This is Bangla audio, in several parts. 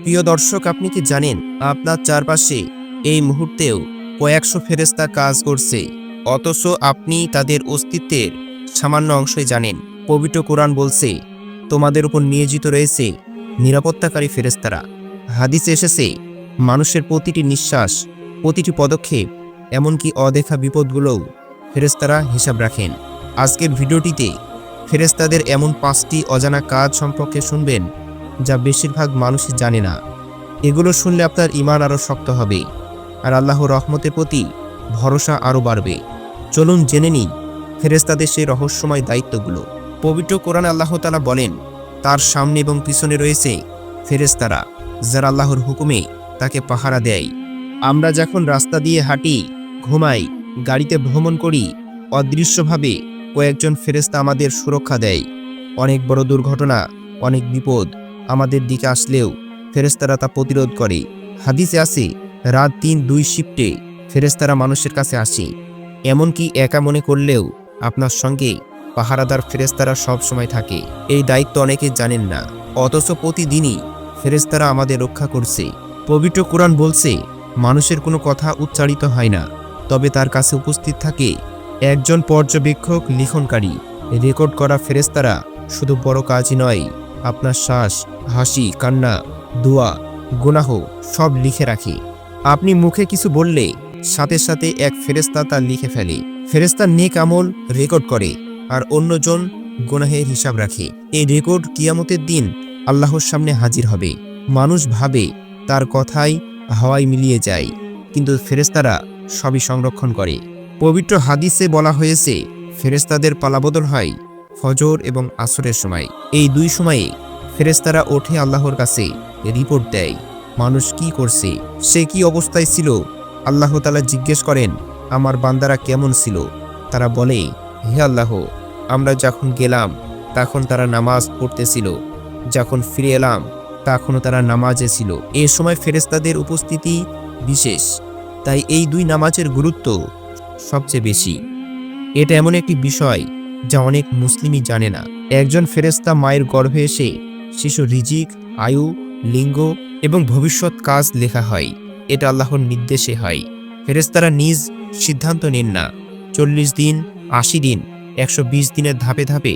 প্রিয় দর্শক, আপনি কি জানেন আপনার চারপাশে এই মুহূর্তেও কয়েকশো ফেরেশতা কাজ করছে, অথচ আপনি তাদের অস্তিত্বের সামান্য অংশই জানেন। পবিত্র কোরআন বলছে, তোমাদের উপর নিয়োজিত রয়েছে নিরাপত্তাকারী ফেরেশতারা। হাদিসে এসেছে, মানুষের প্রতিটি নিঃশ্বাস, প্রতিটি পদক্ষেপ, এমনকি অদেখা বিপদগুলোও ফেরেশতারা হিসাব রাখেন। আজকের ভিডিওটিতে ফেরেশতাদের এমন 5টি অজানা কাজ সম্পর্কে শুনবেন যা বেশিরভাগ মানুষই জানে না। এগুলো শুনলে আপনার ঈমান আরও শক্ত হবে আর আল্লাহর রহমতের প্রতি ভরসা আরও বাড়বে। চলুন জেনে নিই ফেরেশতাদের সেই রহস্যময় দায়িত্বগুলো। পবিত্র কোরআনে আল্লাহ তাআলা বলেন, তার সামনে এবং পিছনে রয়েছে ফেরেশতারা, যারা আল্লাহর হুকুমে তাকে পাহারা দেয়। আমরা যখন রাস্তা দিয়ে হাঁটি, ঘুমাই, গাড়িতে ভ্রমণ করি, অদৃশ্যভাবে কয়েকজন ফেরেশতা আমাদের সুরক্ষা দেয়। অনেক বড় দুর্ঘটনা, অনেক বিপদ আমাদের দিকে আসলেও ফেরেশতারা তা প্রতিরোধ করে। হাদিসে আছে, রাত দিন 2 শিফটে ফেরেশতারা মানুষের কাছে আসে। এমনকি একা মনে করলেও আপনার সঙ্গে পাহারাদার ফেরেশতারা সব সময় থাকে। এই দায়িত্ব অনেকে জানেন না, অথচ প্রতিদিনই ফেরেশতারা আমাদের রক্ষা করছে। পবিত্র কোরআন বলছে, মানুষের কোনো কথা উচ্চারিত হয় না, তবে তার কাছে উপস্থিত থাকে একজন পর্যবেক্ষক, লিখনকারী। রেকর্ড করা ফেরেশতারা শুধু বড় কাজই নয়, আপনার শ্বাস, হাসি, কান্না, দোয়া, গুনাহ সব লিখে রাখে। আপনি মুখে কিছু বললে সাথে সাথে এক ফেরেশতা তা লিখে ফেলে। ফেরেশতার নেক আমল রেকর্ড করে আর অন্যজন গুনাহের হিসাব রাখে। এই রেকর্ড কিয়ামতের দিন আল্লাহর সামনে হাজির হবে। মানুষ ভাবে তার কথাই হাওয়ায় মিলিয়ে যায়, কিন্তু ফেরেশতারা সবই সংরক্ষণ করে। পবিত্র হাদিসে বলা হয়েছে, ফেরেশতাদের পালাবদল হয় ফজর এবং আসরের সময়। এই 2 সময়ে ফেরেশতারা ওঠে আল্লাহর কাছে রিপোর্ট দেয়, মানুষ কি করছে, সে কি অবস্থায় ছিল। আল্লাহ তাআলা জিজ্ঞেস করেন, আমার বান্দারা কেমন ছিল? তারা বলে, হে আল্লাহ, আমরা যখন গেলাম তখন তারা নামাজ পড়তেছিল, যখন ফিরে এলাম তখনও তারা নামাজে ছিল। এ সময় ফেরেশতাদের উপস্থিতি বিশেষ, তাই এই 2 নামাজের গুরুত্ব সবচেয়ে বেশি। এটা এমন একটি বিষয় যা অনেক মুসলিমই জানে না। একজন ফেরেশতা মায়ের গর্ভে এসে শিশুর রিজিক, আয়ু, লিঙ্গ এবং ভবিষ্যৎ কাজ লেখা হয়। এটা আল্লাহর নির্দেশে হয়। ফেরেশতারা নিজ সিদ্ধান্ত নেন না। 40 দিন, 80 দিন, 120 দিনের ধাপে ধাপে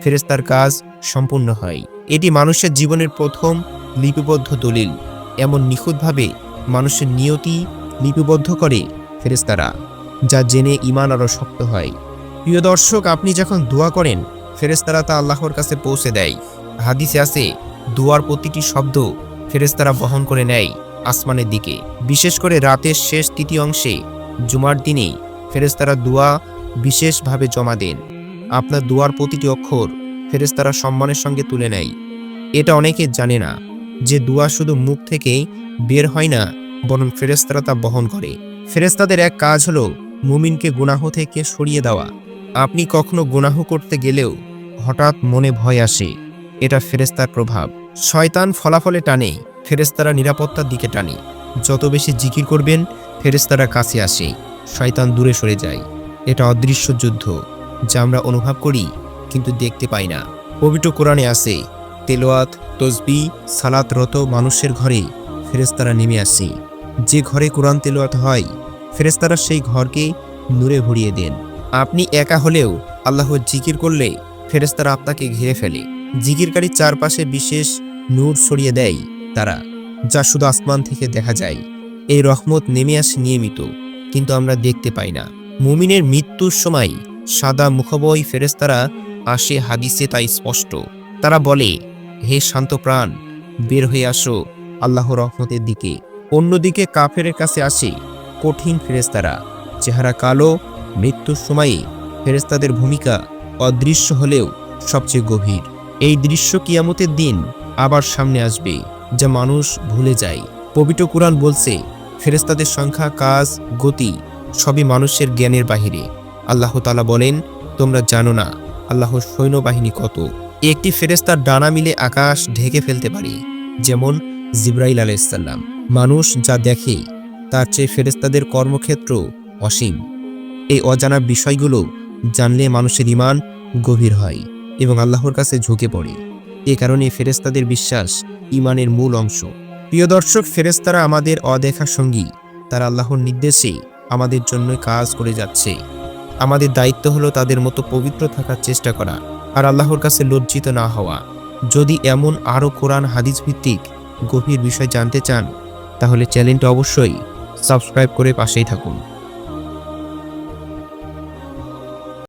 ফেরেশতার কাজ সম্পূর্ণ হয়। এটি মানুষের জীবনের প্রথম লিপিবদ্ধ দলিল। এমন নিখুঁতভাবে মানুষের নিয়তি লিপিবদ্ধ করে ফেরেশতারা, যা জেনে ঈমান আরও শক্ত হয়। প্রিয় দর্শক, আপনি যখন দোয়া করেন ফেরেশতারা তা আল্লাহর কাছে পৌঁছে দেয়। হাদিসে আছে, দোয়ার প্রতিটি শব্দ ফেরেশতারা বহন করে নেয় আসমানের দিকে। বিশেষ করে রাতের শেষ তৃতীয়াংশে জুমার দিনে ফেরেশতারা দোয়া বিশেষভাবে জমা দেন। আপনার দোয়ার প্রতিটি অক্ষর ফেরেশতারা সম্মানের সঙ্গে তুলে নেয়। এটা অনেকে জানে না যে দোয়া শুধু মুখ থেকে বের হয় না, বরং ফেরেশতারা তা বহন করে। ফেরেশতাদের এক কাজ হলো মুমিনকে গুনাহ থেকে সরিয়ে দেওয়া। আপনি কখনো গুনাহ করতে গেলেও হঠাৎ মনে ভয় আসে, এটা ফেরেশতার প্রভাব। শয়তান ফলাফলে টানে, ফেরেশতারা নিরাপত্তার দিকে টানে। যত বেশি জিকির করবেন ফেরেশতারা কাছে আসে, শয়তান দূরে সরে যায়। এটা অদৃশ্য যুদ্ধ যা আমরা অনুভব করি কিন্তু দেখতে পাই না। পবিত্র কোরআনে আছে, তেলাওয়াত, তসবিহ, সালাতরত মানুষের ঘরে ফেরেশতারা নেমে আসে। যে ঘরে কোরআন তেলাওয়াত হয় ফেরেশতারা সেই ঘরকে নূরে ভরিয়ে দেন। আপনি একা হলেও আল্লাহর জিকির করলে ফেরেশতারা আপনাকে ঘিরে ফেলে। জিকিরকারীর চারপাশে বিশেষ নূর ছড়িয়ে দেয় তারা, যা শুধু আসমান থেকে দেখা যায়। এই রহমত নেমে আসে নিয়মিত, কিন্তু আমরা দেখতে পাই না। মুমিনের মৃত্যুর সময় সাদা মুখবয় ফেরেশতারা আসে, হাদিসে তাই স্পষ্ট। তারা বলে, হে শান্ত প্রাণ, বের হয়ে আসো আল্লাহর রহমতের দিকে। অন্যদিকে কাফেরের কাছে আসে কঠিন ফেরেশতারা, চেহারা কালো। মৃত্যুর সময়ে ফেরেশতাদের ভূমিকা অদৃশ্য হলেও সবচেয়ে গভীর। এই দৃশ্য কিয়ামতের দিন আবার সামনে আসবে, যা মানুষ ভুলে যায়। পবিত্র কোরআন বলছে, ফেরেশতাদের সংখ্যা, কাজ, গতি সবই মানুষের জ্ঞানের বাহিরে। আল্লাহ তাআলা বলেন, তোমরা জানো না আল্লাহর সৈন্যবাহিনী কত। একটি ফেরেশতার ডানা মিলে আকাশ ঢেকে ফেলতে পারে, যেমন জিবরাইল আলাইহিস সালাম। মানুষ যা দেখে তার চেয়ে ফেরেশতাদের কর্মক্ষেত্র অসীম। এই অজানা বিষয়গুলো জানলে মানুষের ঈমান গভীর হয় এবং আল্লাহর কাছে ঝুঁকে পড়ে। এ কারণে ফেরেশতাদের বিশ্বাস ঈমানের মূল অংশ। প্রিয় দর্শক, ফেরেশতারা আমাদের অদেখা সঙ্গী। তারা আল্লাহর নির্দেশে আমাদের জন্য কাজ করে যাচ্ছে। আমাদের দায়িত্ব হলো তাদের মতো পবিত্র থাকার চেষ্টা করা আর আল্লাহর কাছে লজ্জিত না হওয়া। যদি এমন আরও কোরআন হাদিস ভিত্তিক গভীর বিষয় জানতে চান, তাহলে চ্যানেলটা অবশ্যই সাবস্ক্রাইব করে পাশেই থাকুন।